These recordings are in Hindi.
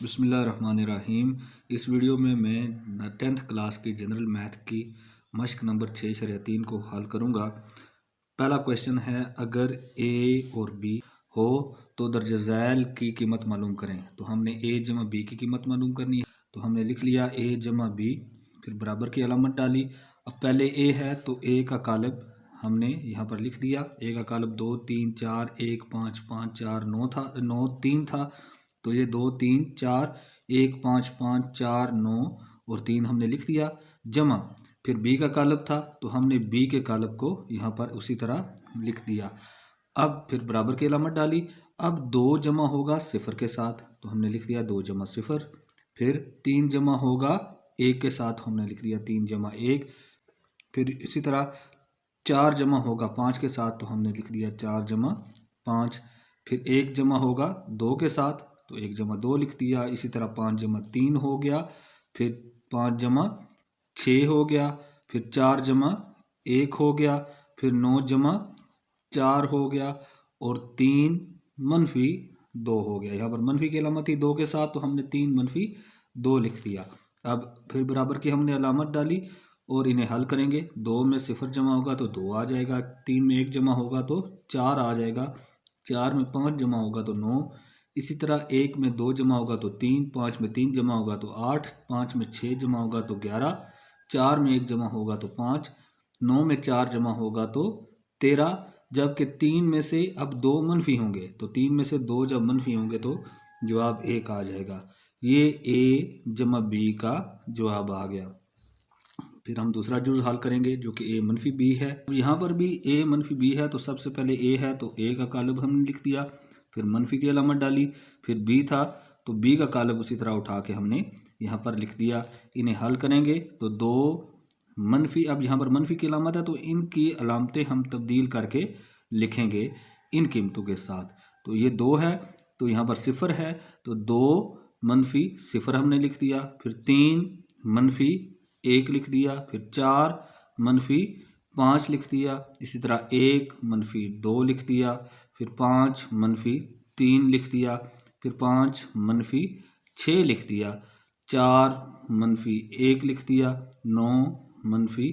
बिस्मिल्लाहिर्रहमानिर्रहीम। इस वीडियो में मैं 10th क्लास की जनरल मैथ की मश्क नंबर 6/3 को हल करूँगा। पहला क्वेश्चन है, अगर ए और बी हो तो दर्ज झैल की कीमत मालूम करें। तो हमने ए जमा बी की कीमत मालूम करनी है। तो हमने लिख लिया ए जमा बी, फिर बराबर की अलामत डाली। अब पहले ए है तो ए का कालब हमने यहाँ पर लिख दिया। ए का कालब 2 3 4 1 5 5 4 9 था, 9 3 था। तो ये 2 3 4 1 5 5 4 9 और 3 हमने लिख दिया। जमा फिर बी का कालब था तो हमने बी के कालब को यहाँ पर उसी तरह लिख दिया। अब फिर बराबर की अलामत डाली। अब 2 जमा होगा सिफर के साथ तो हमने लिख दिया 2 जमा सिफर। फिर 3 जमा होगा 1 के साथ, हमने लिख दिया 3 जमा 1। फिर इसी तरह 4 जमा होगा 5 के साथ तो हमने लिख दिया 4 जमा 5। फिर 1 जमा होगा 2 के साथ तो 1 जमा 2 लिख दिया। इसी तरह 5 जमा 3 हो गया। फिर 5 जमा 6 हो गया। फिर 4 जमा 1 हो गया। फिर 9 जमा 4 हो गया और 3 मनफी 2 हो गया। यहाँ पर मनफी की अलामत थी 2 के साथ तो हमने 3 मनफी 2 लिख दिया। अब फिर बराबर की हमने अलामत डाली और इन्हें हल करेंगे। 2 में सिफर जमा होगा तो 2 आ जाएगा। 3 में 1 जमा होगा तो 4 आ जाएगा। 4 में 5 जमा होगा तो 9। इसी तरह 1 में 2 जमा होगा तो 3, 5 में 3 जमा होगा तो 8, 5 में 6 जमा होगा तो 11, 4 में 1 जमा होगा तो 5, 9 में 4 जमा होगा तो 13। जबकि 3 में से अब 2 मनफी होंगे तो 3 में से 2 जब मनफी होंगे तो जवाब 1 आ जाएगा। ये ए जमा बी का जवाब आ गया। फिर हम दूसरा जुज़ हल करेंगे जो कि ए मनफी बी है। यहाँ पर भी ए मनफी बी है तो सबसे पहले ए है तो ए का कालब हमने लिख दिया। फिर मनफी की अलामत डाली। फिर बी था तो बी का कालब उसी तरह उठा के हमने यहाँ पर लिख दिया। इन्हें हल करेंगे तो 2 मनफी, अब यहाँ पर मनफी की अलामत है तो इनकी अलामतें हम तब्दील करके लिखेंगे इन कीमतों के साथ। तो ये 2 है तो यहाँ पर सिफर है तो 2 मनफी सिफर हमने लिख दिया। फिर 3 मनफी 1 लिख दिया। फिर 4 मनफी 5 लिख दिया। इसी तरह 1 मनफी 2 लिख दिया। फिर 5 मनफी 3 लिख दिया। फिर 5 मनफी 6 लिख दिया। 4 मनफी 1 लिख दिया। 9 मनफी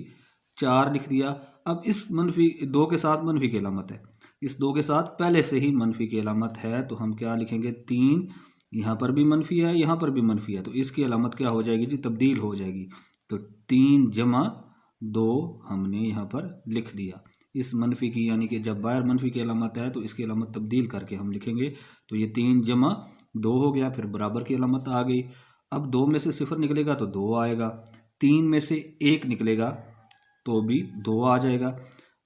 4 लिख दिया। अब इस मनफी 2 के साथ मनफी की अलामत है, इस 2 के साथ पहले से ही मनफी की अलामत है तो हम क्या लिखेंगे 3। यहाँ पर भी मनफी है, यहाँ पर भी मनफी है तो इसकी अलामत क्या हो जाएगी जी, तब्दील हो जाएगी। तो 3 जमा 2 हमने यहाँ पर लिख दिया। इस मनफी की यानी कि जब बाहर मनफी की अलामत है तो इसकी अलामत तब्दील करके हम लिखेंगे। तो ये 3 जमा 2 हो गया। फिर बराबर की अलामत आ गई। अब 2 में से सिफर निकलेगा तो 2 आएगा। 3 में से 1 निकलेगा तो भी 2 आ जाएगा।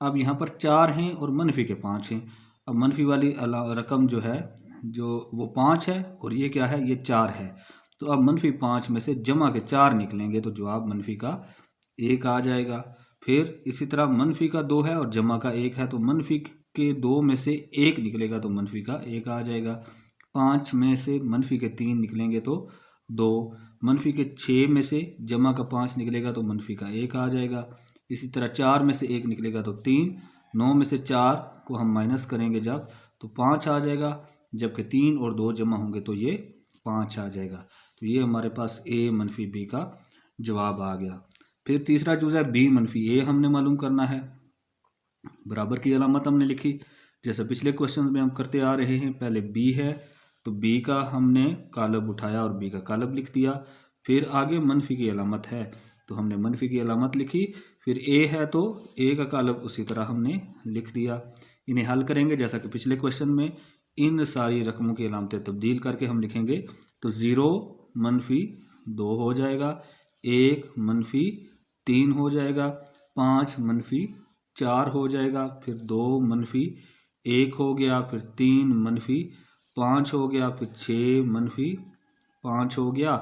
अब यहाँ पर 4 हैं और मनफी के 5 हैं। अब मनफी वाली रकम जो है जो वो 5 है और ये क्या है, ये 4 है। तो अब मनफी 5 में से जमा के 4 निकलेंगे तो जवाब मनफी का 1 आ जाएगा। फिर इसी तरह मनफी का 2 है और जमा का 1 है तो मनफी के 2 में से 1 निकलेगा तो मनफी का 1 आ जाएगा। 5 में से मनफी के 3 निकलेंगे तो 2। मनफी के 6 में से जमा का 5 निकलेगा तो मनफी का 1 आ जाएगा। इसी तरह 4 में से 1 निकलेगा तो 3। 9 में से 4 को हम माइनस करेंगे जब तो 5 आ जाएगा। जबकि 3 और 2 जमा होंगे तो ये 5 आ जाएगा। तो ये हमारे पास ए मनफी बी का जवाब आ गया। फिर तीसरा जुज़ है बी मनफी ए, हमने मालूम करना है। बराबर की अलामत हमने लिखी जैसे पिछले क्वेश्चन में हम करते आ रहे हैं। पहले बी है तो बी का हमने कालब उठाया और बी का कालब लिख दिया। फिर आगे मनफी की अलामत है तो हमने मनफी की अलामत लिखी। फिर ए है तो ए का कालब उसी तरह हमने लिख दिया। इन्हें हल करेंगे जैसा कि पिछले क्वेश्चन में। इन सारी रकमों की अलामतें तब्दील करके हम लिखेंगे तो 0 मनफी 2 हो जाएगा। 1 मनफी 3 हो जाएगा। 5 मनफी 4 हो जाएगा। फिर 2 मनफी 1 हो गया। फिर 3 मनफी 5 हो गया। फिर 6 मनफी 5 हो गया।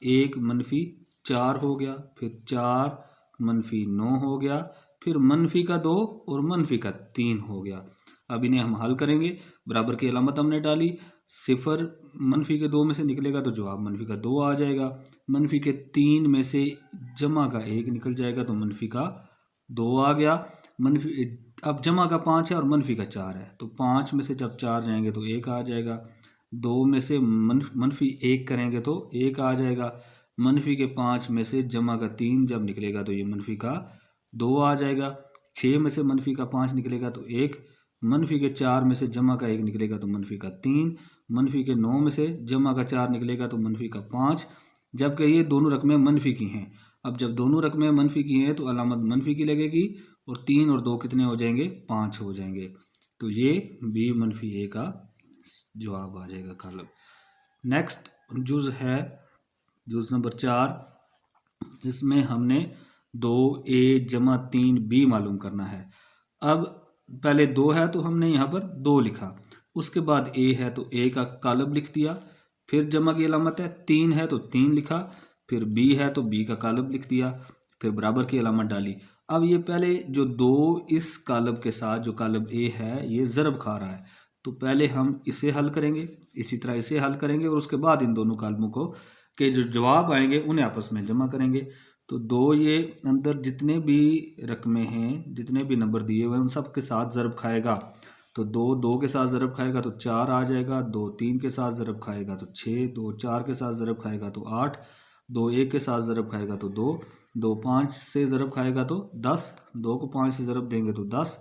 1 मनफी 4 हो गया। फिर 4 मनफी 9 हो गया। फिर मनफी का 2 और मनफी का 3 हो गया। अब इन्हें हम हल करेंगे। बराबर की अलामत हमने डाली। सिफर मनफी के 2 में से निकलेगा तो जवाब मनफी का 2 आ जाएगा। मनफी के 3 में से जमा का 1 निकल जाएगा तो मनफी का 2 आ गया। मनफी अब जमा का 5 है और मनफी का 4 है तो 5 में से जब 4 जाएंगे तो 1 आ जाएगा। 2 में से मनफी 1 करेंगे तो 1 आ जाएगा। मनफी के 5 में से जमा का 3 जब निकलेगा तो ये मनफी का 2 आ जाएगा। 6 में से मनफी का 5 निकलेगा तो 1। मनफी के 4 में से जमा का 1 निकलेगा तो मनफी का 3। मनफी के 9 में से जमा का 4 निकलेगा तो मनफी का 5। जबकि ये दोनों रकमें मनफी की हैं। अब जब दोनों रकमें मनफी की हैं तो अलामत मनफी की लगेगी और 3 और 2 कितने हो जाएंगे? 5 हो जाएंगे। तो ये बी मनफी ए का जवाब आ जाएगा कॉलम। नेक्स्ट जुज है जुज नंबर 4। इसमें हमने 2a जमा 3b मालूम करना है। अब पहले 2 है तो हमने यहाँ पर 2 लिखा, उसके बाद a है तो a का कालब लिख दिया, फिर जमा की अलामत है, 3 है तो 3 लिखा, फिर b है तो b का कालब लिख दिया, फिर बराबर की अलामत डाली। अब ये पहले जो 2 इस कालब के साथ जो कालब a है ये ज़रब खा रहा है, तो पहले हम इसे हल करेंगे, इसी तरह इसे हल करेंगे और उसके बाद इन दोनों कालमों को के जो जवाब आएंगे उन्हें आपस में जमा करेंगे। तो 2 ये अंदर जितने भी रकमें हैं, जितने भी नंबर दिए हुए हैं उन सब के साथ ज़रब खाएगा। तो 2 के साथ ज़रब खाएगा तो 4 आ जाएगा, 2 3 के साथ ज़रब खाएगा तो 6, 2 4 के साथ ज़रब खाएगा तो 8, 2 1 के साथ ज़रब खाएगा तो 2, 2 5 से ज़रब खाएगा तो 10, 2 को 5 से ज़रब देंगे तो 10,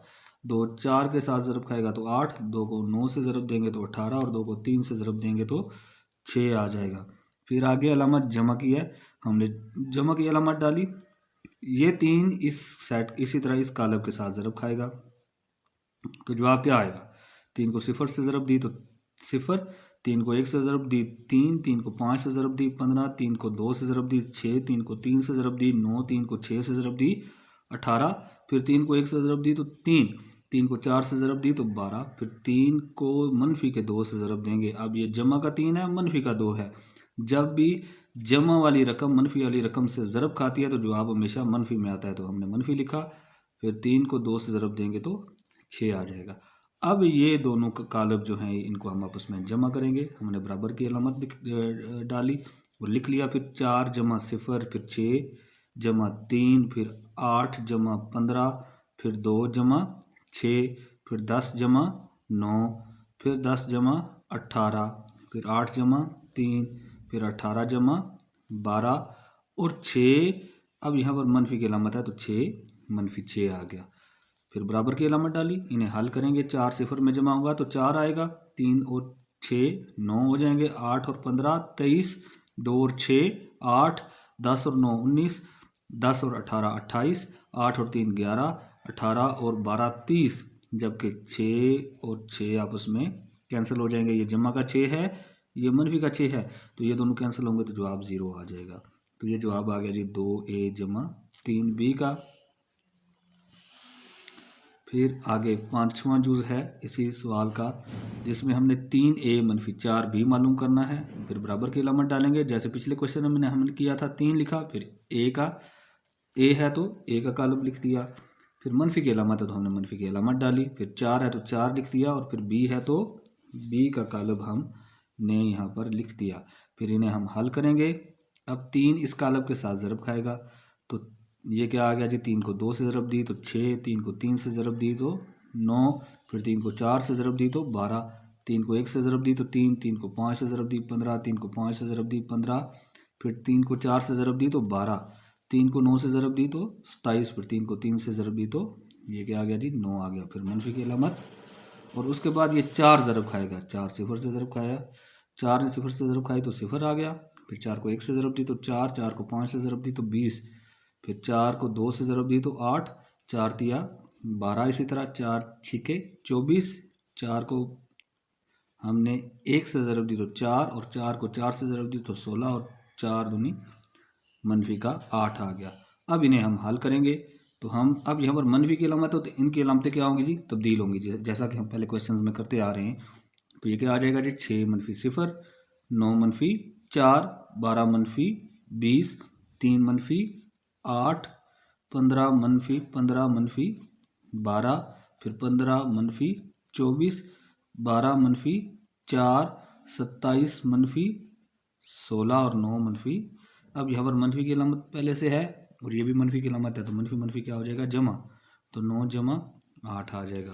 2 4 के साथ ज़रब खाएगा तो 8, 2 को 9 से ज़रब देंगे तो 18 और 2 को 3 से ज़रब देंगे तो 6 आ जाएगा। फिर आगे अलामत जमा की है, हमने जमा की अलामत डाली। ये 3 इस सेट इसी तरह इस कालब के साथ ज़रब खाएगा तो जवाब क्या आएगा? 3 को 0 से ज़रब दी तो 0, 3 को 1 से ज़रब दी 3, 3 को 5 से ज़रब दी 15, 3 को 2 से ज़रब दी 6, 3 को 3 से ज़रब दी 9, 3 को 6 से ज़रब दी 18, फिर 3 को 1 से ज़रब दी तो 3, 3 को 4 से ज़रब दी तो 12, फिर 3 को मनफी के 2 से ज़रब देंगे। अब ये जमा का 3 है, मनफी का 2 है। जब भी जमा वाली रकम मनफी वाली रकम से ज़रब खाती है तो जवाब हमेशा मनफी में आता है, तो हमने मनफी लिखा। फिर 3 को 2 से ज़रब देंगे तो 6 आ जाएगा। अब ये दोनों कालब जो हैं इनको हम आपस में जमा करेंगे। हमने बराबर की अलामत डाली और लिख लिया। फिर 4 जमा 0, फिर 6 जमा 3, फिर 8 जमा 15, फिर 2 जमा 6, फिर 10 जमा 9, फिर 10 जमा 18, फिर 8 जमा 3, फिर 18 जमा 12 और 6। अब यहाँ पर मनफी की अलामत है तो 6 मनफी 6 आ गया। फिर बराबर की अलामत डाली, इन्हें हल करेंगे। 4 0 में जमा होगा तो 4 आएगा, 3 और 6 9 हो जाएंगे, 8 और 15 23, 2 और 6 8, 10 और 9 19, 10 और 18 28, 8 और 3 11, 18 और 12 30, जबकि 6 और 6 आपस में कैंसिल हो जाएंगे। ये जमा का 6 है, ये मनफी का 6 है, तो ये दोनों कैंसिल होंगे तो जवाब 0 आ जाएगा। तो ये जवाब आ गया जी 2a जमा 3b का। फिर आगे 5वां जुज़ है इसी सवाल का, जिसमें हमने 3a मनफी 4b मालूम करना है। फिर बराबर की अलामत डालेंगे, जैसे पिछले क्वेश्चन में हमने किया था। 3 लिखा, फिर a है तो a का कालम लिख दिया, फिर मनफी की अलामत है तो हमने मनफी की अलामत डाली, फिर 4 है तो 4 लिख दिया और फिर b है तो b का कालब हमने यहाँ पर लिख दिया। फिर इन्हें हम हल करेंगे। अब 3 इस कालब के साथ ज़रब खाएगा तो ये क्या आ गया जी? 3 को 2 से ज़रब दी तो 6, 3 को 3 से ज़रब दी तो 9, फिर 3 को 4 से ज़रब दी तो 12, 3 को 1 से ज़रब दी तो 3, 3 को 5 से ज़रब दी 15, 3 को 5 से ज़रब दी 15, फिर 3 को 4 से ज़रब दी तो 12, 3 को 9 से ज़रब दी तो 27, फिर 3 को 3 से ज़रब दी तो ये क्या आ गया जी? 9 आ गया। फिर मनफी की अलामत और उसके बाद ये 4 ज़रब खाएगा। 4 0 से ज़रब खाया, 4 ने 0 से ज़रब खाई तो 0 आ गया। फिर 4 को 1 से ज़रब दी तो 4, 4 को 5 से ज़रब दी तो 20, फिर 4 को 2 से ज़रब दी तो 8, 4 तिया 12, इसी तरह 4 छिके 24, 4 को हमने 1 से ज़रब दी तो 4 और 4 को 4 से ज़रब दी तो 16 और 4 दूनी मनफी का 8 आ गया। अब इन्हें हम हल करेंगे तो हम अब यहाँ पर मनफी की अलामत हो तो इनकी अलामतें क्या होंगी जी? तब्दील होंगी, जैसा कि हम पहले क्वेश्चन में करते आ रहे हैं। तो ये क्या आ जाएगा जी? 6 मनफी 0, 9 मनफी 4, 12 मनफी 20, 3 मनफी 8, 15 मनफी 15 मनफी 12, फिर 15 मनफी 24, 12 मनफी 4, 27 मनफी 16 और 9 मनफी। अब यहाँ पर मनफी की अलामत पहले से है और ये भी मनफी की अलामत है, तो मनफी मनफी क्या हो जाएगा? जमा, तो 9 जमा 8 आ जाएगा।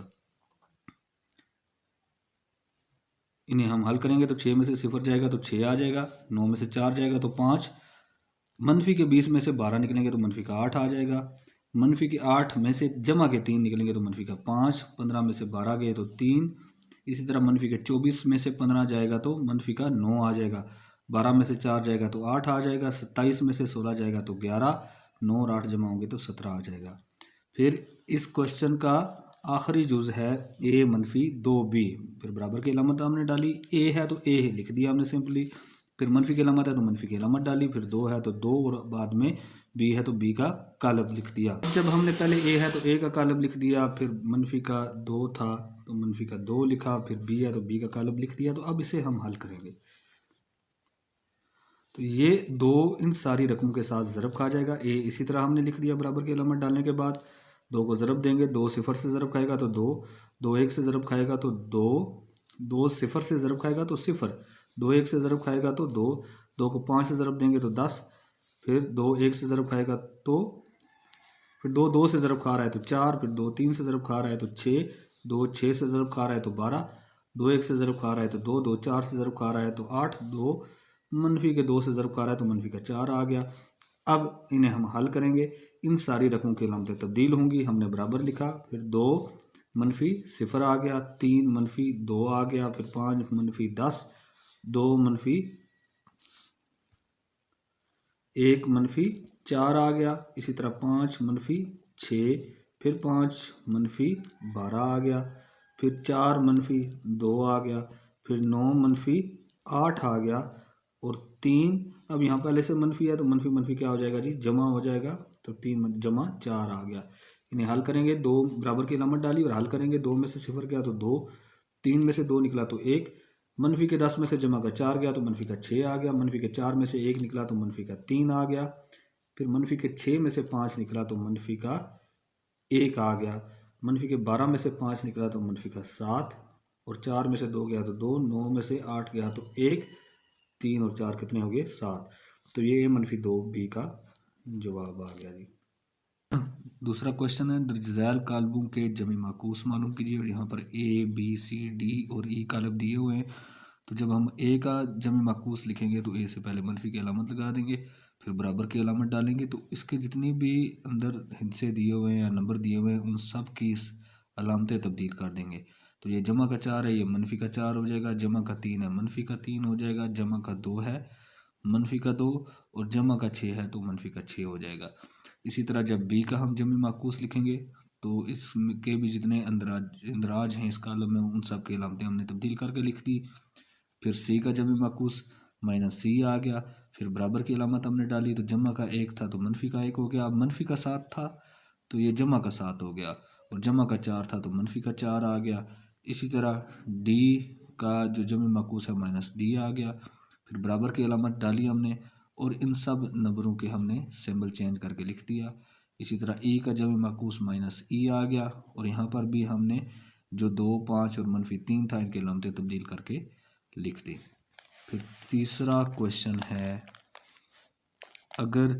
इन्हें हम हल करेंगे तो 6 में से 0 जाएगा तो 6 आ जाएगा, 9 में से 4 जाएगा तो 5, मनफी के 20 में से 12 निकलेंगे तो मनफी का 8 आ जाएगा, मनफी के 8 में से जमा के 3 निकलेंगे तो मनफी का 5, 15 में से 12 गए तो 3, इसी तरह मनफी के 24 में से 15 जाएगा तो मनफी का 9 आ जाएगा, 12 में से 4 जाएगा तो 8 आ जाएगा, 27 में से 16 जाएगा तो 11, 9 और 8 जमा होंगे तो 17 आ जाएगा। फिर इस क्वेश्चन का आखिरी जुज है a मनफी 2b, फिर बराबर की अलामत हमने डाली, a है तो a लिख दिया हमने सिंपली, फिर मनफी की अलामत है तो मनफी की अलामत डाली, फिर 2 है तो 2 और बाद में b है तो b का कालब लिख दिया। जब हमने पहले a है तो a का कालब लिख दिया, फिर मनफी का 2 था तो मनफी का 2 लिखा, फिर b है तो b का कालब लिख दिया। तो अब इसे हम हल करेंगे तो ये 2 इन सारी रकमों के साथ ज़रब खा जाएगा। a इसी तरह हमने लिख दिया बराबर की अलामत डालने के बाद, 2 को ज़रब देंगे, 2 0 से ज़रब खाएगा तो 2, 2 1 से ज़रब खाएगा तो 2, 2 0 से ज़रब खाएगा तो 0, 2 1 से ज़रब खाएगा तो 2, 2 को 5 से ज़रब देंगे तो 10, फिर 2 1 से ज़रब खाएगा तो, फिर 2 2 से ज़रब खा रहा है तो 4, फिर 2 3 से ज़रब खा रहा है तो 6, 2 6 से ज़रब खा रहा है तो 12, 2 1 से ज़रब खा रहा है तो 2, 2 4 से ज़रब खा रहा है तो 8, 2 मनफी के 2 से ज़रब खा रहा है तो मनफी का 4 आ गया। अब इन्हें हम हल करेंगे, इन सारी रकमों की अलामतें तब्दील होंगी, हमने बराबर लिखा, फिर 2 मनफी 0 आ गया, 3 मनफी 2 आ गया, फिर 5 मनफी 10, 2 मनफी 1 मनफी 4 आ गया, इसी तरह 5 मनफी 6, फिर 5 मनफी 12 आ गया, फिर 4 मनफी 2 आ गया, फिर 9 मनफी 8 आ गया, और 3, अब यहाँ पहले से मनफी है तो मनफी मनफी क्या हो जाएगा जी, जमा हो जाएगा, तो 3 जमा 4 आ गया। इन्हें हल करेंगे, 2 बराबर की अलामत डाली और हल करेंगे, 2 में से 0 गया तो 2, 3 में से 2 निकला तो 1, मनफी के 10 में से जमा का 4 गया तो मनफी का 6 आ गया, मनफी के 4 में से 1 निकला तो मनफी का 3 आ गया, फिर मनफी के 6 में से 5 निकला तो मनफी का 1 आ गया, मनफी के 12 में से 5 निकला तो मनफी का 7, और 4 में से 2 गया तो 2, 9 में से 8 गया तो 1, 3 और 4 कितने हो गए 7। तो ये मनफी 2b का जवाब आ गया जी। दूसरा क्वेश्चन है, दर्जैल कालबों के जमी माकूस मालूम कीजिए, और यहाँ पर a b c d और e कालब दिए हुए हैं। तो जब हम a का जमी माकूस लिखेंगे तो a से पहले मनफी की अलामत लगा देंगे, फिर बराबर की अलामत डालेंगे, तो इसके जितनी भी अंदर हिस्से दिए हुए हैं या नंबर दिए हुए हैं उन सब की अलामतें तब्दील कर देंगे। तो ये जमा का 4 है, ये मनफी का 4 हो जाएगा, जमा का 3 है मनफी का 3 हो जाएगा, जमा का 2 है मनफी का 2, और जमा का 6 है तो मनफी का 6 हो जाएगा। इसी तरह जब b का हम जमी माकूस लिखेंगे तो इसके भी जितने इंदराज हैं इस कालम में उन सब की अलामतें हमने तब्दील करके लिख दी। फिर c का जमी माकूस -c आ गया, फिर बराबर की अलामत हमने डाली, तो जमा का 1 था तो मनफी का 1 हो गया, अब मनफी का 7 था तो ये जमा का 7 हो गया, और जमा का 4 था तो मनफी का 4 आ गया। इसी तरह d का जो जमी माकूस है -d आ गया, फिर बराबर की अलामत डाली हमने, और इन सब नंबरों के हमने सिंबल चेंज करके लिख दिया। इसी तरह e का जमी माकूस -e आ गया, और यहाँ पर भी हमने जो 2 5 और मनफी 3 था इनके अलामतें तब्दील करके लिख दी। फिर तीसरा क्वेश्चन है, अगर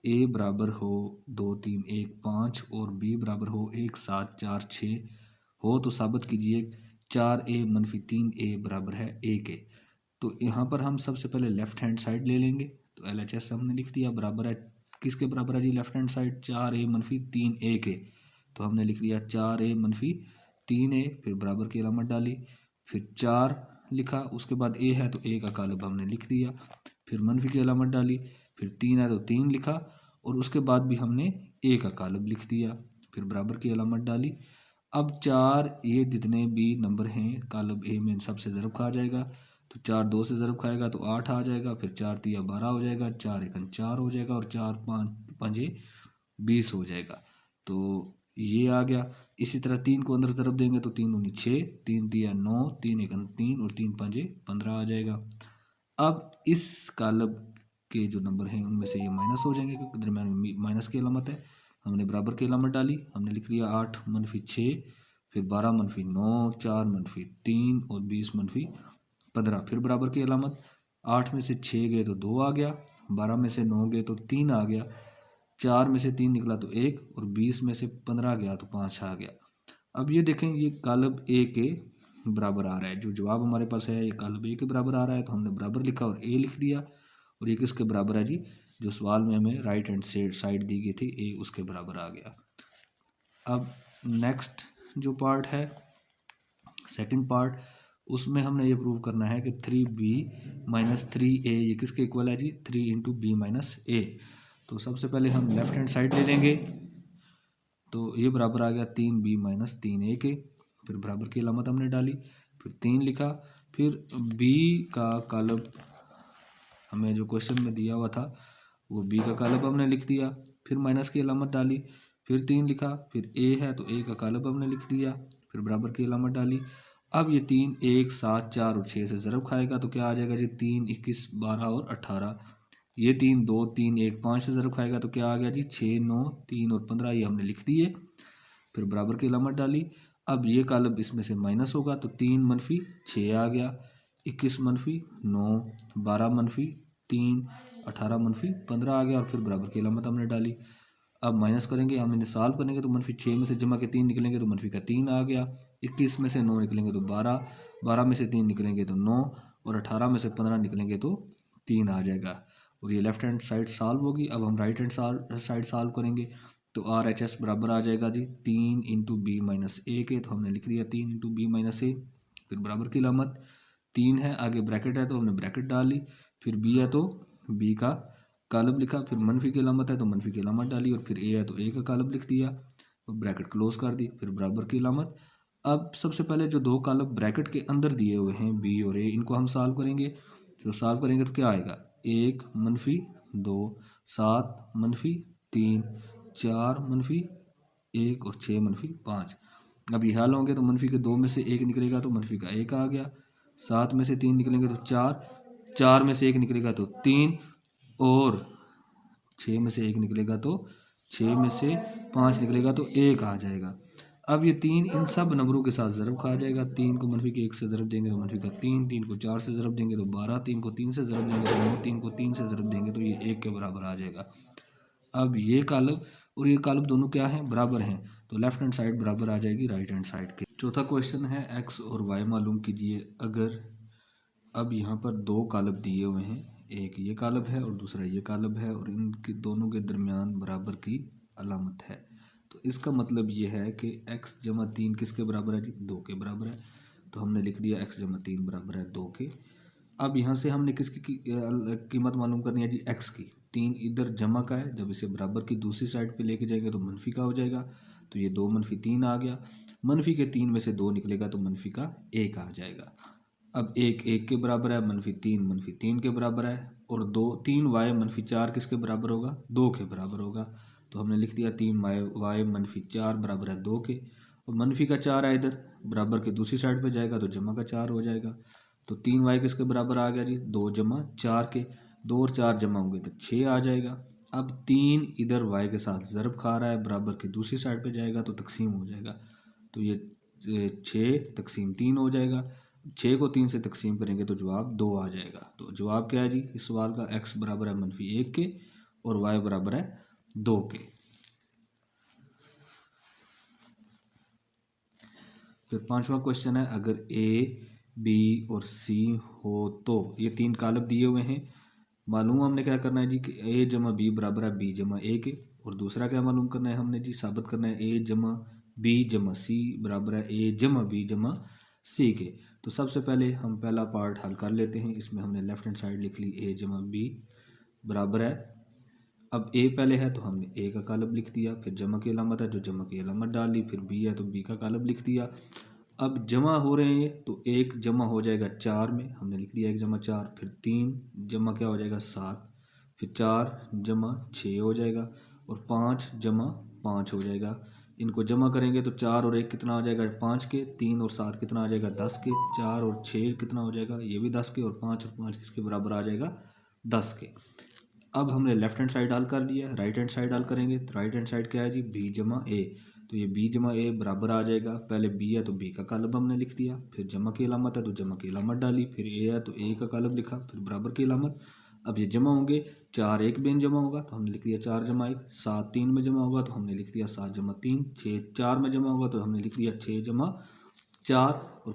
a बराबर हो 2 3 1 5 और b बराबर हो 1 7 4 6 हो तो साबित कीजिए 4a - 3a बराबर है a के। तो यहाँ पर हम सबसे पहले लेफ्ट हैंड साइड ले लेंगे, तो LHS हमने लिख दिया, बराबर है किसके बराबर है जी, left hand side 4a - 3a के। तो हमने लिख दिया 4a - 3a, फिर बराबर की अलामत डाली, फिर 4 लिखा, उसके बाद a है तो a का कालब हमने लिख दिया, फिर मनफी की अलामत डाली, फिर 3 है तो 3 लिखा, और उसके बाद भी हमने a का कालब लिख दिया, फिर बराबर की अलामत डाली। अब 4 ये जितने भी नंबर हैं कालब a में इन सबसे ज़रब खा जाएगा, तो 4 2 से ज़रब खाएगा तो 8 आ जाएगा, फिर 4 3 12 हो जाएगा, 4 1 4 हो जाएगा, और 4 5 5 20 हो जाएगा। तो ये आ गया। इसी तरह 3 को अंदर ज़रब देंगे तो 3 दूनी 6, 3 3 9, 3 1 3 और 3 5 15 आ जाएगा। अब इस कालब के जो नंबर हैं उनमें से ये माइनस हो जाएंगे क्योंकि दरम्यान में माइनस की अलामत है। हमने बराबर की अलामत डाली, हमने लिख लिया 8 - 6, फिर 12 - 9, 4 - 3 और 20 - 15, फिर बराबर की अलामत। 8 में से 6 गए तो 2 आ गया, 12 में से 9 गए तो 3 आ गया, 4 में से 3 निकला तो 1, और 20 में से 15 गया तो 5 आ गया। अब ये देखें, ये कालब ए के बराबर आ रहा है। जो जवाब हमारे पास है ये कालब ए के बराबर आ रहा है, तो हमने बराबर लिखा और ए लिख दिया। और ये किसके बराबर है जी, जो सवाल में हमें राइट हैंड साइड दी गई थी ए, उसके बराबर आ गया। अब नेक्स्ट जो पार्ट है, सेकंड पार्ट, उसमें हमने ये प्रूव करना है कि 3b-3a ये किसके इक्वल है जी, 3 × b-a। तो सबसे पहले हम लेफ्ट हैंड साइड ले लेंगे, तो ये बराबर आ गया 3b-3a के। फिर बराबर की अलामत हमने डाली, फिर 3 लिखा, फिर b का कालब हमें जो क्वेश्चन में दिया हुआ था वो b का कालब हमने लिख दिया, फिर माइनस की अलामत डाली, फिर 3 लिखा, फिर a है तो a का कालब हमने लिख दिया, फिर बराबर की अलामत डाली। अब ये 3 1 7 4 और 6 से ज़रब खाएगा तो क्या आ जाएगा जी, 3 21 12 और 18। ये 3 2 3 1 5 से ज़रब खाएगा तो क्या आ गया जी, 6 9 3 और 15, ये हमने लिख दिए, फिर बराबर की अलामत डाली। अब ये कालब इसमें से माइनस होगा तो 3 - 6 आ गया, 21 - 9 12 - 3 18 - 15 आ गया, और फिर बराबर की अलामत हमने डाली। अब माइनस करेंगे, हम इन्हें सॉल्व करेंगे तो -6 में से जमा के 3 निकलेंगे तो -का 3 आ गया, 21 में से 9 निकलेंगे तो 12, 12 में से 3 निकलेंगे तो 9, और 18 में से 15 निकलेंगे तो 3 आ जाएगा। और ये लेफ्ट हैंड साइड सॉल्व होगी। अब हम राइट हैंड साइड सॉल्व करेंगे तो RHS बराबर आ जाएगा जी 3 × b-a के, तो हमने लिख दिया 3 × b-a, फिर बराबर की अलामत, 3 है आगे ब्रैकेट है तो हमने ब्रैकेट डाल ली, फिर b है तो b का कालब लिखा, फिर मनफी की अलामत है तो मनफी की अलामत डाली, और फिर a है तो a का कालब लिख दिया और ब्रैकेट क्लोज कर दी, फिर बराबर की अलामत। अब सबसे पहले जो दो कालब ब्रैकेट के अंदर दिए हुए हैं b और a, इनको हम सॉल्व करेंगे। तो सॉल्व करेंगे तो क्या आएगा, 1 - 2 7 - 3 4 - 1 और 6 - 5। अब ये हल होंगे तो मनफी के 2 में से 1 निकलेगा तो मनफी का 1 आ गया, 7 में से 3 निकलेंगे तो 4, 4 में से 1 निकलेगा तो 3, और 6 में से 1 निकलेगा तो 6 में से 5 निकलेगा तो 1 आ जाएगा। अब ये 3 इन सब नंबरों के साथ ज़रब खा जाएगा, 3 को मनफी के 1 से ज़रब देंगे तो मनफी का 3, 3 को 4 से ज़रब देंगे तो 12, 3 को 3 से ज़रब देंगे तो 9, 3 को 3 से ज़रब देंगे तो ये 1 के बराबर आ जाएगा। अब ये कालब और ये कालब दोनों क्या हैं, बराबर हैं, तो लेफ्ट हैंड साइड बराबर आ जाएगी राइट हैंड साइड के। चौथा क्वेश्चन है x और y मालूम कीजिए अगर, अब यहाँ पर दो कालब दिए हुए हैं, एक ये कालब है और दूसरा ये कालब है, और इनके दोनों के दरमियान बराबर की अलामत है। तो इसका मतलब ये है कि x जमा 3 किसके बराबर है जी, 2 के बराबर है। तो हमने लिख दिया x जमा 3 बराबर है 2 के। अब यहाँ से हमने किसकी कीमत मालूम करनी है जी, x की। 3 इधर जमा का है, जब इसे बराबर की दूसरी साइड पे लेके जाएंगे तो मनफी का हो जाएगा, तो ये 2 - 3 आ गया, मनफी के 3 में से 2 निकलेगा तो मनफी का 1 आ जाएगा। अब 1 1 के बराबर है, -3 -3 के बराबर है, और 2 3y - 4 किसके बराबर होगा, 2 के बराबर होगा। तो हमने लिख दिया 3y - 4 बराबर है 2 के, और मनफी का 4 है इधर, बराबर के दूसरी साइड पे जाएगा तो जमा का 4 हो जाएगा। तो 3y किसके बराबर आ गया जी, 2 जमा 4 के, 2 और 4 जमा होंगे तो 6 आ जाएगा। अब 3 इधर y के साथ ज़रब खा रहा है, बराबर की दूसरी साइड पे जाएगा तो तकसीम हो जाएगा, तो ये 6 तकसीम 3 हो जाएगा। 6 को 3 से तकसीम करेंगे तो जवाब 2 आ जाएगा। तो जवाब क्या है जी इस सवाल का, x बराबर है -1 के और y बराबर है 2 के। फिर पांचवा क्वेश्चन है, अगर a b और c हो तो, ये 3 कालब दिए हुए हैं, मालूम हमने क्या करना है जी कि a जमा b बराबर है b जमा a के, और दूसरा क्या मालूम करना है हमने जी, साबित करना है a जमा b जमा c बराबर है a जमा b जमा c के। तो सबसे पहले हम पहला पार्ट हल कर लेते हैं, इसमें हमने लेफ्ट हैंड साइड लिख ली a जमा b बराबर है, अब a पहले है तो हमने a का कालब लिख दिया, फिर जमा की अलामत है जो जमा की अलामत डाल दी, फिर b है तो b का कालब लिख दिया। अब जमा हो रहे हैं तो 1 जमा हो जाएगा 4 में, हमने लिख दिया 1 जमा 4, फिर 3 जमा क्या हो जाएगा 7, फिर 4 जमा 6 हो जाएगा, और 5 जमा 5 हो जाएगा। इनको जमा करेंगे तो 4 और 1 कितना हो जाएगा 5 के, 3 और 7 कितना आ जाएगा 10 के, 4 और 6 कितना हो जाएगा ये भी 10 के, और 5 और 5 किसके बराबर आ जाएगा 10 के। अब हमने लेफ्ट हैंड साइड हल कर लिया, राइट हैंड साइड हल करेंगे तो राइट हैंड साइड क्या है जी, b जमा a, तो ये b जमा a बराबर आ जाएगा, पहले b है तो b का कालब हमने लिख दिया, फिर जमा की अलामत है तो जमा की अलामत डाली, फिर a है तो a का कालब लिखा, फिर बराबर की अलामत। अब ये जमा होंगे, 4 1 में जमा होगा तो हमने लिख दिया 4 जमा 1, 7 3 में जमा होगा तो हमने लिख दिया 7 जमा 3, 6 4 में जमा होगा तो हमने लिख दिया 6 जमा 4 और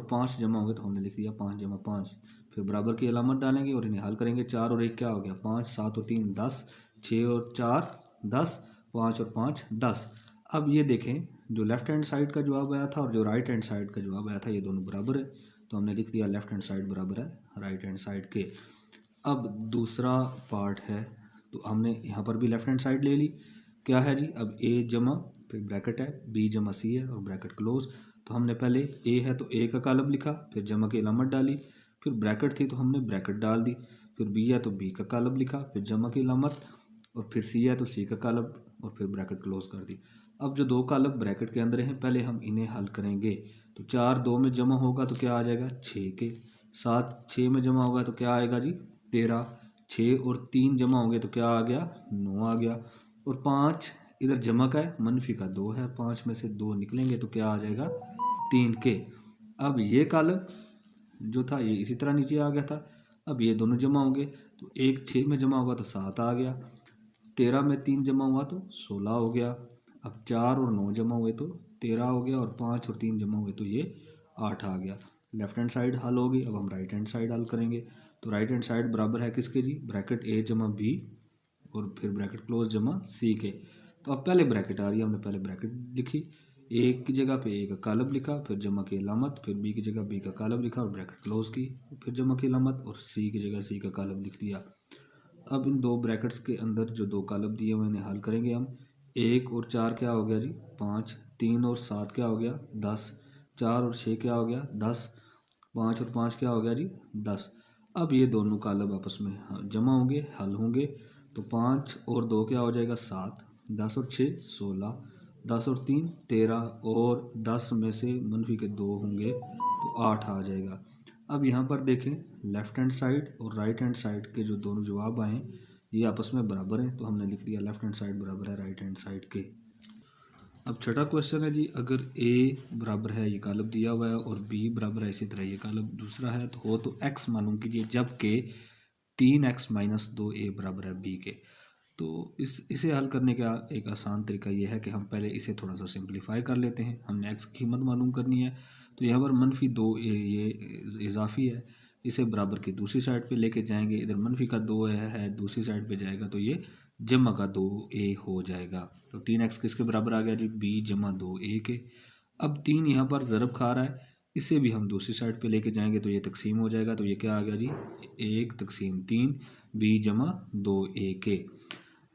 5 जमा होंगे तो हमने लिख दिया 5 जमा 5। फिर बराबर की अलामत डालेंगे और इन्हें हल करेंगे। 4 और 1 क्या हो गया 5, 7 और 3 10, 6 और 4 10, 5 और 5 10। अब ये देखें जो लेफ्ट हैंड साइड का जवाब आया था और जो राइट हैंड साइड का जवाब आया था ये दोनों बराबर है, तो हमने लिख दिया लेफ्ट हैंड साइड बराबर है राइट हैंड साइड के। अब दूसरा पार्ट है तो हमने यहाँ पर भी लेफ्ट हैंड साइड ले ली। क्या है जी, अब ए जमा फिर ब्रैकेट है, बी जमा सी है और ब्रैकेट क्लोज। तो हमने पहले ए है तो ए का कालब लिखा, फिर जमा की अलामत डाली, फिर ब्रैकेट थी तो हमने ब्रैकेट डाल दी, फिर बी है तो बी का कालब लिखा, फिर जमा की अलामत, और फिर सी है तो सी का कालब और फिर ब्रैकेट क्लोज कर दी। अब जो दो कालब ब्रैकेट के अंदर हैं पहले हम इन्हें हल करेंगे। तो 4 2 में जमा होगा तो क्या आ जाएगा 6 के, 7 6 में जमा होगा तो क्या आएगा जी 13, 6 और 3 जमा होंगे तो क्या आ गया 9 आ गया, और 5 इधर जमा का है मनफी का 2 है, 5 में से 2 निकलेंगे तो क्या आ जाएगा 3 के। अब ये कालब जो था ये इसी तरह नीचे आ गया था। अब ये दोनों जमा होंगे तो 1 6 में जमा होगा तो 7 आ गया, 13 में 3 जमा हुआ तो 16 हो गया। अब 4 और 9 जमा हुए तो 13 हो गया, और 5 और 3 जमा हुए तो ये 8 आ गया। लेफ्ट हैंड साइड हल होगी। अब हम राइट हैंड साइड हल करेंगे। तो राइट हैंड साइड बराबर है किसके जी, ब्रैकेट ए जमा बी और फिर ब्रैकेट क्लोज जमा सी के। तो अब पहले ब्रैकेट आ रही है, हमने पहले ब्रैकेट लिखी, ए की जगह पे ए का कालब लिखा, फिर जमा की अलामत, फिर बी की जगह बी का कालब लिखा और ब्रैकेट क्लोज की, फिर जमा की अलामत और सी की जगह सी का कालब लिख दिया। अब इन दो ब्रैकेट्स के अंदर जो दो कालब दिए हुए इन्हें हल करेंगे हम। 1 और 4 क्या हो गया जी 5, 3 और 7 क्या हो गया 10, 4 और 6 क्या हो गया 10, 5 और 5 क्या हो गया जी 10। अब ये दोनों कालब आपस में जमा होंगे हल होंगे तो 5 और 2 क्या हो जाएगा 7, 10 और 6 16, 10 और 3 13 और 10 में से मनफी के 2 होंगे तो 8 आ जाएगा। अब यहाँ पर देखें लेफ्ट हैंड साइड और राइट हैंड साइड के जो दोनों जवाब आए ये आपस में बराबर हैं, तो हमने लिख दिया लेफ्ट हैंड साइड बराबर है राइट हैंड साइड के। अब छठा क्वेश्चन है जी, अगर ए बराबर है ये कालब दिया हुआ है और बी बराबर है इसी तरह ये कालब दूसरा है तो एक्स मालूम कीजिए जबकि 3x माइनस 2a बराबर है बी के। तो इसे हल करने का एक आसान तरीका ये है कि हम पहले इसे थोड़ा सा सिंप्लीफाई कर लेते हैं। हमने एक्स की कीमत मालूम करनी है, तो यहाँ पर मनफी 2a ये इजाफी है, इसे बराबर की दूसरी साइड पे लेके जाएंगे, इधर मनफी का 2 है दूसरी साइड पे जाएगा तो ये जमा का 2a हो जाएगा। तो 3x किसके बराबर आ गया जी b जमा 2a के। अब 3 यहाँ पर ज़रब खा रहा है, इसे भी हम दूसरी साइड पे लेके जाएंगे तो ये तकसीम हो जाएगा, तो ये क्या आ गया जी 1/3 b जमा 2a के।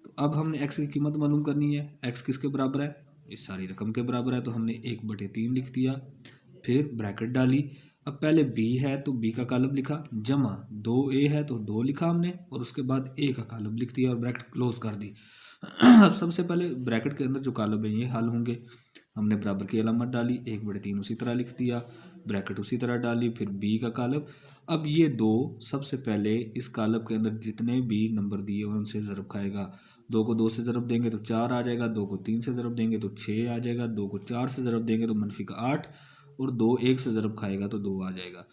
तो अब हमने x की कीमत मालूम करनी है। x किसके बराबर है, इस सारी रकम के बराबर है, तो हमने 1/3 लिख दिया, फिर ब्रैकेट डाली। अब पहले b है तो b का कालब लिखा, जमा 2a है तो 2 लिखा हमने, और उसके बाद a का कालब लिख दिया और ब्रैकेट क्लोज कर दी। अब सबसे पहले ब्रैकेट के अंदर जो कालब है ये हल होंगे। हमने बराबर की अलामत डाली, 1/3 उसी तरह लिख दिया, ब्रैकेट उसी तरह डाली, फिर b का कालब। अब ये दो सबसे पहले इस कालब के अंदर जितने भी नंबर दिए हुए उनसे ज़रब खाएगा। 2 को 2 से ज़रब देंगे तो 4 आ जाएगा, 2 को 3 से ज़रब देंगे तो 6 आ जाएगा, 2 को 4 से ज़रब देंगे तो मनफी का 8, और 2 1 से ज़रब खाएगा तो 2 आ जाएगा।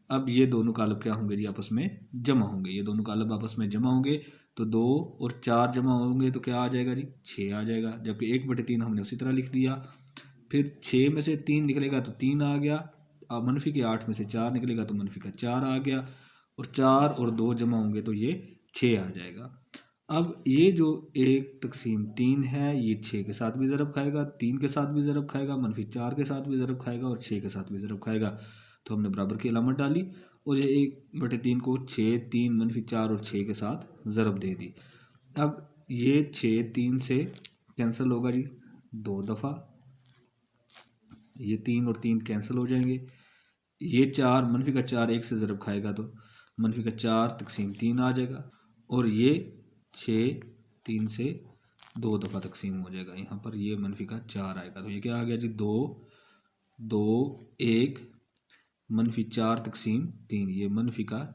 अब ये दोनों कालब क्या होंगे जी आपस में जमा होंगे, ये दोनों कालब आपस में जमा होंगे तो 2 और 4 जमा होंगे तो क्या आ जाएगा जी 6 आ जाएगा, जबकि 1/3 हमने उसी तरह लिख दिया। फिर 6 में से 3 निकलेगा तो 3 आ गया, अब मनफी के 8 में से 4 निकलेगा तो मनफी का 4 आ गया, और 4 और 2 जमा होंगे तो ये 6 आ जाएगा। अब ये जो 1/3 है ये 6 के साथ भी ज़रब खाएगा, 3 के साथ भी ज़रब खाएगा, मनफी 4 के साथ भी ज़रब खाएगा और 6 के साथ भी ज़रब खाएगा। तो हमने बराबर की अलामत डाली और ये 1/3 को 6 3 मनफी 4 और 6 के साथ ज़रब दे दी। अब ये 6 3 से कैंसिल होगा जी 2 दफ़ा, ये 3 और 3 कैंसिल हो जाएंगे। ये 4 मनफी का 4 1 से ज़रब खाएगा तो मनफी का 4/3 आ जाएगा, और ये 6 3 से 2 दफ़ा तकसीम हो जाएगा, यहाँ पर ये मनफी का 4 आएगा। तो ये क्या आ गया जी 2 2 1 मनफी 4/3, ये मनफी का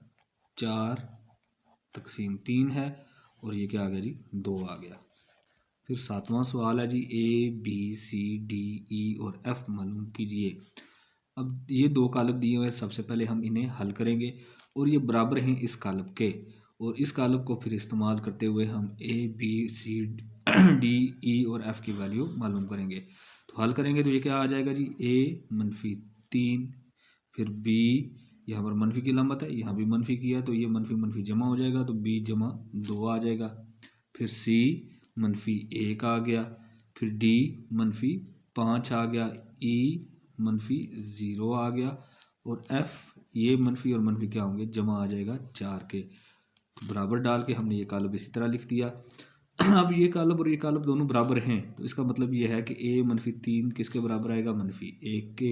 4/3 है, और ये क्या आ गया जी 2 आ गया। फिर 7वां सवाल है जी ABCDE और F मालूम कीजिए। अब ये दो कालब दिए हुए हैं, सबसे पहले हम इन्हें हल करेंगे और ये बराबर हैं इस कालब के, और इस कालब को फिर इस्तेमाल करते हुए हम ABCDE और F की वैल्यू मालूम करेंगे। तो हल करेंगे तो ये क्या आ जाएगा जी a-3 3, फिर बी यहाँ पर मनफी की अलामत है, यहाँ भी मनफी किया तो ये मनफी मनफी जमा हो जाएगा तो बी जमा 2 आ जाएगा। फिर सी मनफी 1 आ गया, फिर डी मनफी 5 आ गया, ई मनफी 0 आ गया और एफ ये मनफी और मनफी क्या होंगे जमा आ जाएगा 4 के। बराबर डाल के हमने ये कालब इसी तरह लिख दिया। अब ये कालब और ये कालब दोनों बराबर हैं तो इसका मतलब ये है कि ए मनफी 3 किसके बराबर आएगा मनफी 1 के,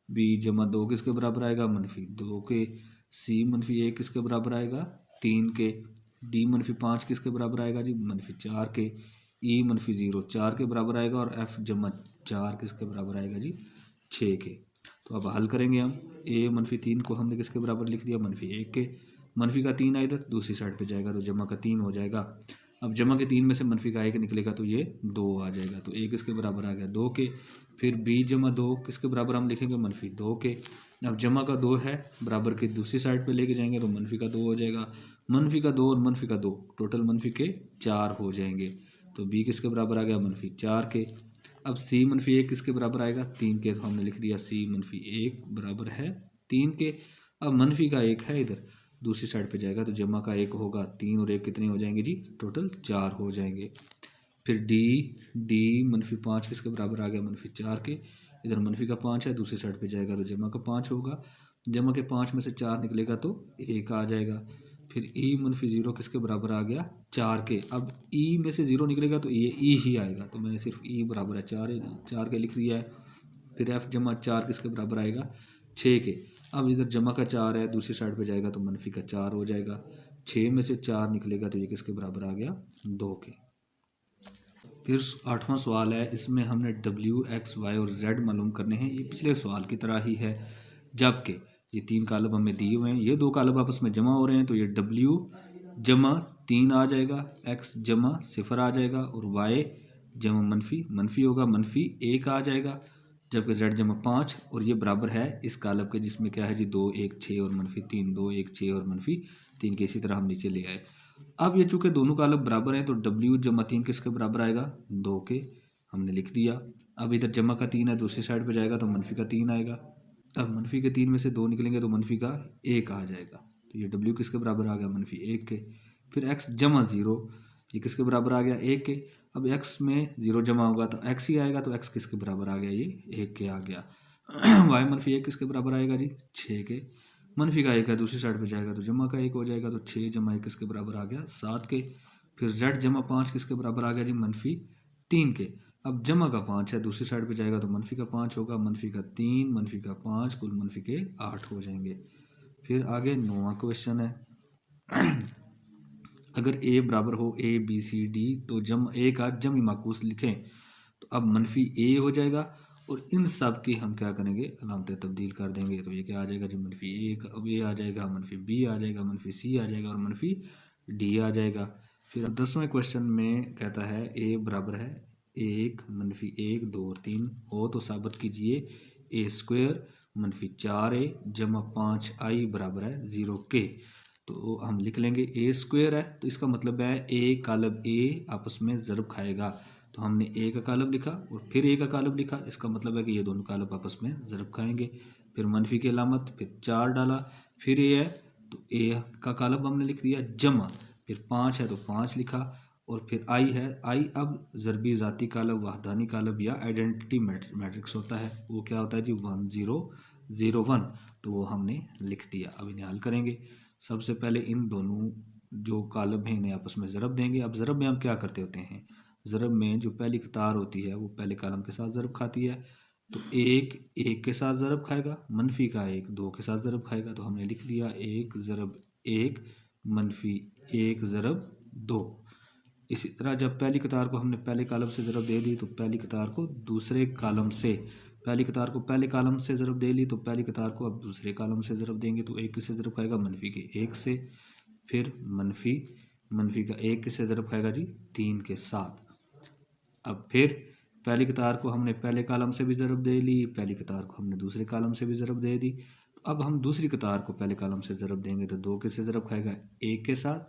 बी जमा 2 किसके बराबर आएगा मनफी 2 के, सी मनफी 1 किसके बराबर आएगा 3 के, डी मनफी 5 किसके बराबर आएगा जी मनफी 4 के, ई मनफी 0 4 के बराबर आएगा और एफ जमा 4 किसके बराबर आएगा जी 6 के। तो अब हल करेंगे हम। ए मनफी 3 को हमने किसके बराबर लिख दिया मनफी 1 के, मनफी का 3 है इधर दूसरी साइड पे जाएगा तो जमा का 3 हो जाएगा। अब जमा के 3 में से मनफी का 1 निकलेगा तो ये 2 आ जाएगा तो ए किसके बराबर आ गया 2 के। फिर बी जमा 2 किसके बराबर हम लिखेंगे मनफी 2 के। अब जमा का 2 है बराबर की दूसरी साइड पे लेके जाएंगे तो मनफी का 2 हो जाएगा, मनफी का 2 और मनफी का 2 टोटल मनफी के 4 हो जाएंगे तो बी किसके बराबर आ गया मनफी 4 के। अब सी मनफी 1 किसके बराबर आएगा 3 के तो हमने लिख दिया सी मनफी 1 बराबर है 3 के। अब मनफी का 1 है इधर दूसरी साइड पे जाएगा तो जमा का 1 होगा 3 और 1 कितने हो जाएंगे जी टोटल 4 हो जाएंगे। फिर डी मनफी 5 किसके बराबर आ गया मनफी 4 के, इधर मनफी का 5 है दूसरी साइड पे जाएगा तो जमा का 5 होगा, जमा के 5 में से 4 निकलेगा तो 1 आ जाएगा। फिर ई मनफी 0 किसके बराबर आ गया 4 के। अब ई में से 0 निकलेगा तो ये ई ही आएगा तो मैंने सिर्फ ई बराबर है 4 के लिख दिया है। फिर एफ जमा 4 किसके बराबर आएगा 6 के। अब इधर जमा का 4 है दूसरी साइड पे जाएगा तो मनफी का 4 हो जाएगा, 6 में से 4 निकलेगा तो ये किसके बराबर आ गया 2 के। फिर 8वां सवाल है, इसमें हमने डब्ल्यू एक्स वाई और जेड मालूम करने हैं। ये पिछले सवाल की तरह ही है जबकि ये 3 कालब हमें दिए हुए हैं, ये 2 कालब आपस में जमा हो रहे हैं तो ये डब्ल्यू जमा 3 आ जाएगा, एक्स जमा 0 आ जाएगा और वाई जमा मनफी मनफी होगा मनफी 1 आ जाएगा, जबकि जेड जमा 5 और ये बराबर है इस कालब के जिसमें क्या है जी 2 1 6 और मनफी 3 2 1 6 और मनफी 3 के। इसी तरह हम नीचे ले आए। अब ये चूंकि दोनों कालब बराबर हैं तो डब्ल्यू जमा 3 किसके बराबर आएगा 2 के, हमने लिख दिया। अब इधर जमा का 3 है दूसरी साइड पे जाएगा तो मनफी का 3 आएगा। अब मनफी के 3 में से 2 निकलेंगे तो मनफी का 1 आ जाएगा तो ये डब्ल्यू किसके बराबर आ गया मनफी 1 के। फिर एक्स जमा 0 ये किसके बराबर आ गया 1 के। अब एक्स में 0 जमा होगा तो एक्स ही आएगा तो एक्स किसके बराबर आ गया ये 1 के आ गया। वाई मनफी 1 किसके बराबर आएगा जी 6 के, मनफी का 1 है दूसरी साइड पे जाएगा तो जमा का 1 हो जाएगा तो 6 जमा 1 किसके बराबर आ गया 7 के। फिर जेड जमा 5 किसके बराबर आ गया जी मनफी 3 के। अब जमा का 5 है दूसरी साइड पे जाएगा तो मनफी का 5 होगा, मनफी का 3 मनफी का 5 कुल मनफी के 8 हो जाएंगे। फिर आगे 9वां क्वेश्चन है, अगर ए बराबर हो ए बी सी डी तो जम ए का जमी माकूस लिखें तो अब मनफी ए हो जाएगा और इन सब की हम क्या करेंगे अलामतें तब्दील कर देंगे तो ये क्या आ जाएगा जी मनफी ए आ जाएगा, मनफी बी आ जाएगा, मनफी सी आ जाएगा और मनफी डी आ जाएगा। फिर 10वें क्वेश्चन में कहता है ए बराबर है 1 मनफी 1 2 और 3 हो तो साबित कीजिए ए स्क्वायर मनफी 4 ए जमा 5 आई बराबर है 0 के। तो हम लिख लेंगे ए स्क्वायर है तो इसका मतलब है ए कालब ए आपस में ज़रब खाएगा तो हमने ए का कालब लिखा और फिर ए का कालब लिखा, इसका मतलब है कि ये दोनों कालब आपस में ज़रब खाएंगे। फिर मनफी की अलामत फिर 4 डाला, फिर ए है तो ए का कालब हमने लिख दिया जमा, फिर 5 है तो 5 लिखा और फिर आई है, आई अब ज़रबी ज़ाती कालब वहदानी कालब या आइडेंटिटी मैट्रिक्स होता है, वो क्या होता है जी 1 0 0 1 तो वो हमने लिख दिया। अब इन्हें हल करेंगे। सबसे पहले इन दोनों जो कालब हैं इन्हें आपस में ज़रब देंगे। अब ज़रब में हम क्या करते होते हैं, ज़रब में जो पहली कतार होती है वो पहले कालम के साथ ज़रब खाती है तो 1 के साथ ज़रब खाएगा, मनफी का 1 2 के साथ ज़रब खाएगा तो हमने लिख दिया 1 ज़रब 1 मनफी 1 ज़रब 2। इसी तरह जब पहली कतार को हमने पहले कालम से ज़रब दे दी तो पहली कतार को दूसरे कालम से, पहली कतार को पहले कालम से ज़रब दे ली तो पहली कतार को अब दूसरे कालम से ज़रब देंगे तो 1 किससे ज़रब खाएगा मनफी के 1 से, फिर मनफी का 1 किससे ज़रब खाएगा जी 3 के साथ। अब फिर पहली कतार को हमने पहले कालम से भी ज़रब दे ली, पहली कतार को हमने दूसरे कालम से भी ज़रब दे दी, तो अब हम दूसरी कतार को पहले कालम से ज़रब देंगे तो 2 किससे ज़रब खाएगा 1 के साथ,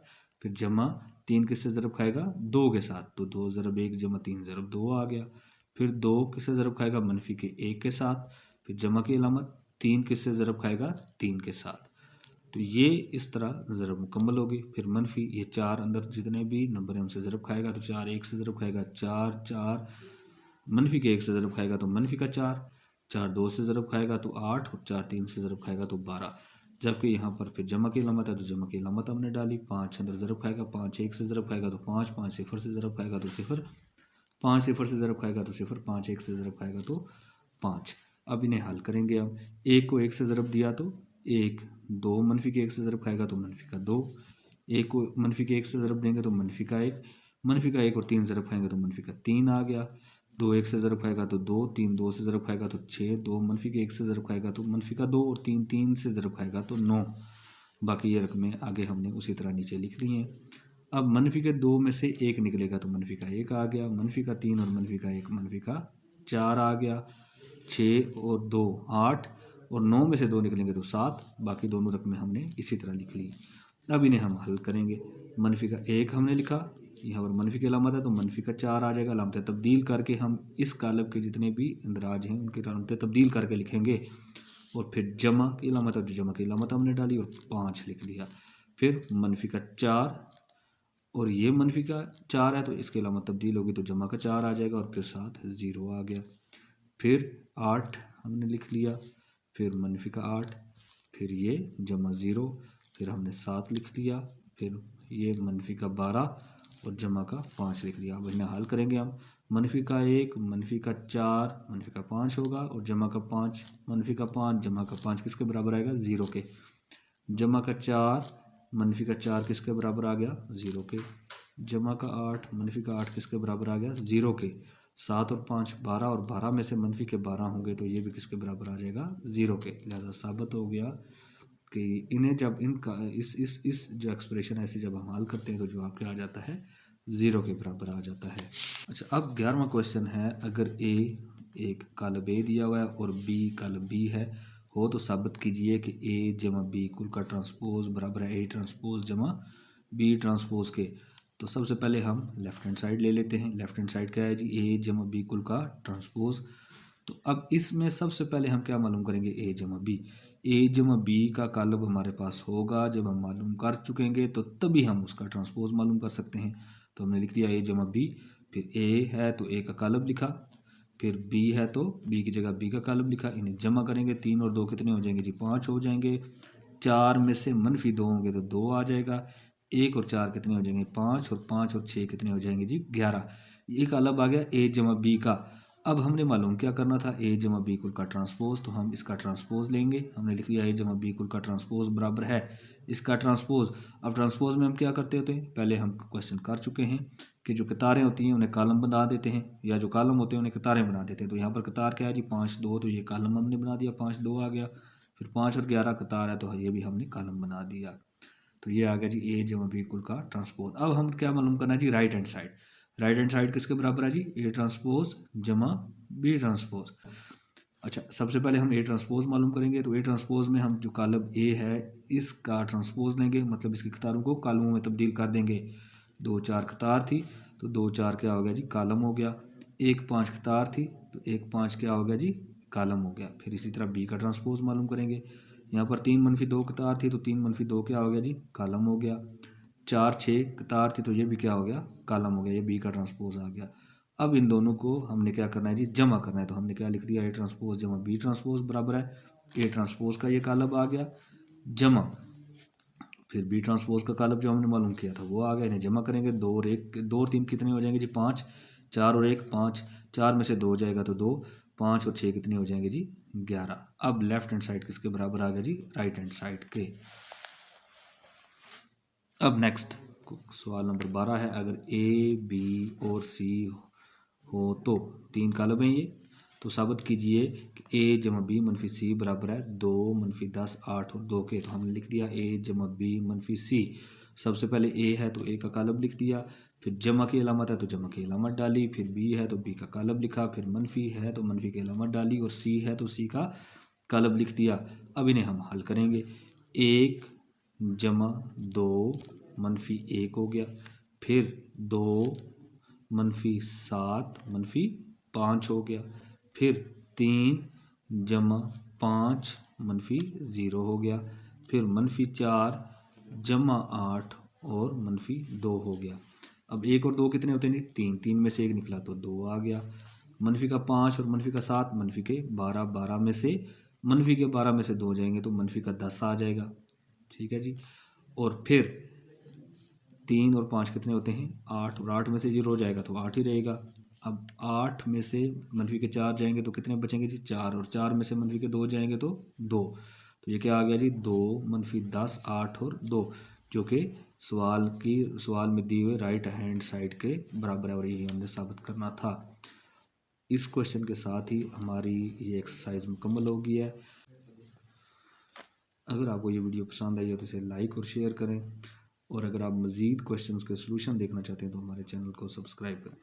फिर जमा 3 किससे ज़रब खाएगा 2 के साथ तो 2 ज़रब 1 जमा 3 ज़रब 2 आ गया। फिर 2 किससे ज़रब खाएगा मनफी के 1 के साथ, फिर जमा की अलामत 3 किससे ज़रब खाएगा, 3 के साथ। तो ये इस तरह ज़रब मुकम्मल होगी। फिर मनफी, ये 4 अंदर जितने भी नंबर हैं उनसे ज़रब खाएगा, तो 4 1 से ज़रब खाएगा 4 4, मनफी के 1 से ज़रब खाएगा तो मनफी का 4, 4 2 से ज़रब खाएगा तो 8, और 4 3 से ज़रब खाएगा तो 12। जबकि यहाँ पर फिर जमा की अलामत है तो जमा की अलामत हमने डाली। 5 अंदर ज़रब खाएगा, 5 1 से ज़रब खाएगा तो 5, 5 0 से ज़रब खाएगा तो 0, 5 0 से ज़रब खाएगा तो 0, 5 1 से ज़रब खाएगा तो 5। अब इन्हें हल करेंगे हम। 1 को 1 से ज़रब दिया तो 1, 2 मनफी के 1 से ज़रब खाएगा तो मनफी का 2, 1 को मनफी के 1 से ज़रब देंगे तो मनफी का 1, मनफी का 1 और 3 ज़रब खाएंगे तो मनफी का 3 आ गया। 2 1 से ज़रब खाएगा तो 2, 3 2 से ज़रब खाएगा तो 6, 2 मनफी के 1 से ज़रब खाएगा तो मनफी का 2, और 3 3 से ज़रब खाएगा तो 9। बाकी ये रकमें आगे हमने उसी तरह नीचे लिख ली हैं। अब मनफी के 2 में से 1 निकलेगा तो मनफी का 1 आ गया, मनफी का 3 और मनफी का 1 मनफी का 4 आ गया। 6 और 2 8, और 9 में से 2 निकलेंगे तो 7। बाकी दोनों रकमें हमने इसी तरह लिख ली। अब इन्हें हम हल करेंगे। मनफी का 1 हमने लिखा, यहाँ पर मनफी की अलामत है तो मनफी का 4 आ जाएगा। अलामतें तब्दील करके हम इस कालब के जितने भी इंदराज हैं उनकी अलामतें तब्दील करके लिखेंगे। और फिर जमा की अलामत है तो जमा की अलामत हमने डाली और 5 लिख दिया। फिर मनफी का 4, और ये मनफी का 4 है तो इसकी अलामत तब्दील होगी तो जमा का 4 आ जाएगा, और फिर साथ 0 आ गया। फिर 8 हमने लिख लिया, फिर मनफी का 8, फिर ये जमा 0, फिर हमने 7 लिख लिया, फिर ये मनफी का 12 और जमा का 5 लिख लिया। अब इन्हें हल करेंगे हम। मनफी का 1 मनफी का 4 मनफी का 5 होगा, और जमा का 5 मनफी का 5 जमा का 5 किसके बराबर आएगा, 0 के। जमा का 4 मनफी का 4 किसके बराबर आ गया, 0 के। जमा का 8 मनफी का 8 किसके बराबर आ गया, 0 के। 7 और 5 12, और 12 में से मनफी के 12 होंगे तो ये भी किसके बराबर आ जाएगा, 0 के। लिहाजा साबित हो गया कि इन्हें जब इनका इस जो एक्सप्रेशन ऐसे जब हम हल करते हैं तो जवाब क्या आ जाता है, 0 के बराबर आ जाता है। अच्छा, अब 11वां क्वेश्चन है, अगर ए एक कालब ए दिया हुआ है और बी कालब बी है हो तो साबित कीजिए कि ए जमा बी कुल का ट्रांसपोज बराबर है ए ट्रांसपोज जमा बी ट्रांसपोज के। तो सबसे पहले हम लेफ्ट हैंड साइड ले लेते हैं। लेफ्ट हैंड साइड क्या है जी, ए जमा बी कुल का ट्रांसपोज। तो अब इसमें सबसे पहले हम क्या मालूम करेंगे, ए जमा बी। ए जमा बी का कालब हमारे पास होगा, जब हम मालूम कर चुकेंगे तो तभी हम उसका ट्रांसपोज मालूम कर सकते हैं। तो हमने लिख दिया ए जमा बी, फिर ए है तो ए का कालब लिखा, फिर बी है तो बी की जगह बी का कालब लिखा। इन्हें जमा करेंगे, 3 और 2 कितने हो जाएंगे जी, 5 हो जाएंगे। 4 में से मनफी 2 होंगे तो 2 आ जाएगा। 1 और 4 कितने हो जाएंगे, 5, और 5 और 6 कितने हो जाएंगे जी, 11। ये कालब आ गया ए जमा बी का। अब हमने मालूम क्या करना था, ए जमा बी कुल का ट्रांसपोज। तो हम इसका ट्रांसपोज लेंगे। हमने लिख लिया ए जमा बी कुल का ट्रांसपोज बराबर है इसका ट्रांसपोज। अब ट्रांसपोज में हम क्या करते होते हैं, पहले हम क्वेश्चन कर चुके हैं कि जो कतारें होती हैं उन्हें कॉलम बना देते हैं, या जो कॉलम होते हैं उन्हें कतारें बना देते हैं। तो यहाँ पर कतार क्या है जी, 5 2, तो ये कॉलम हमने बना दिया, 5 2 आ गया। फिर 5 और 11 कतार है तो ये भी हमने कॉलम बना दिया। तो ये आ गया जी ए जमा बी कुल का ट्रांसपोज। अब हम क्या मालूम करना है जी, right hand side. Right hand side किसके बराबर है जी, ए ट्रांसपोज जमा बी ट्रांसपोज। अच्छा, सबसे पहले हम ए ट्रांसपोज मालूम करेंगे। तो ए ट्रांसपोज में हम जो कॉलम ए है इसका ट्रांसपोज लेंगे, मतलब इसकी कतारों को कॉलमों में तब्दील कर देंगे। 2 4 कतार थी तो 2 4 क्या हो गया जी, कॉलम हो गया। 1 5 कतार थी तो 1 5 क्या हो गया जी, कॉलम हो गया। फिर इसी तरह बी का ट्रांसपोज मालूम करेंगे। यहाँ पर 3 मनफी 2 कतार थी तो 3 मनफी 2 क्या हो गया जी, कॉलम हो गया। 4 6 कतार थी तो ये भी क्या हो गया, कॉलम हो गया। ये बी का ट्रांसपोज आ गया। अब इन दोनों को हमने क्या करना है जी, जमा करना है। तो हमने क्या लिख दिया, ए ट्रांसपोज जमा बी ट्रांसपोज बराबर है ए ट्रांसपोज का ये कालब आ गया, जमा फिर बी ट्रांसपोज का कालब जो हमने मालूम किया था वो आ गया। इन्हें जमा करेंगे, 2 और 1 2 और 3 कितने हो जाएंगे जी, 5। 4 और 1 5, 4 में से 2 जाएगा तो 2, 5 और 6 कितने हो जाएंगे जी, 11। अब लेफ्ट हैंड साइड किसके बराबर आ गया जी, राइट हैंड साइड के। अब नेक्स्ट सवाल नंबर 12 है, अगर ए बी और सी हो तो 3 कालब हैं ये। तो साबित कीजिए कि ए जमा बी मनफी सी बराबर है 2 मनफी 10 8 और 2 के। तो हमने लिख दिया ए जमा बी मनफी सी। सबसे पहले ए है तो ए का कालब लिख दिया, फिर जमा की अलामत है तो जमा की अलामत डाली, फिर बी है तो बी का कालब लिखा, फिर मनफी है तो मनफी की अलामत डाली, और सी है तो सी का कालब लिख दिया। अब इन्हें हम हल करेंगे। 1 जमा 2 मनफी 1 हो गया, फिर 2 मनफी 7 मनफी 5 हो गया, फिर 3 जमा 5 मनफी 0 हो गया, फिर -4 जमा 8 और -2 हो गया। अब 1 और 2 कितने होते हैं जी? 3, 3 में से 1 निकला तो 2 आ गया। -5 और -7 -12, 12 में से -12 में से 2 जाएंगे तो -10 आ जाएगा। ठीक है जी। और फिर 3 और 5 कितने होते हैं? 8, और 8 में से 0 जाएगा तो 8 ही रहेगा। अब 8 में से -4 जाएंगे तो कितने बचेंगे जी? 4, और 4 में से -2 जाएंगे तो 2। तो ये क्या आ गया जी? 2 -10 8 और 2, जो कि सवाल में दिए हुए राइट हैंड साइड के बराबर है, और यही हमने साबित करना था। इस क्वेश्चन के साथ ही हमारी ये एक्सरसाइज मुकम्मल हो गई है। अगर आपको ये वीडियो पसंद आई है तो इसे लाइक और शेयर करें, और अगर आप मज़ीद क्वेश्चंस के सलूशन देखना चाहते हैं तो हमारे चैनल को सब्सक्राइब करें।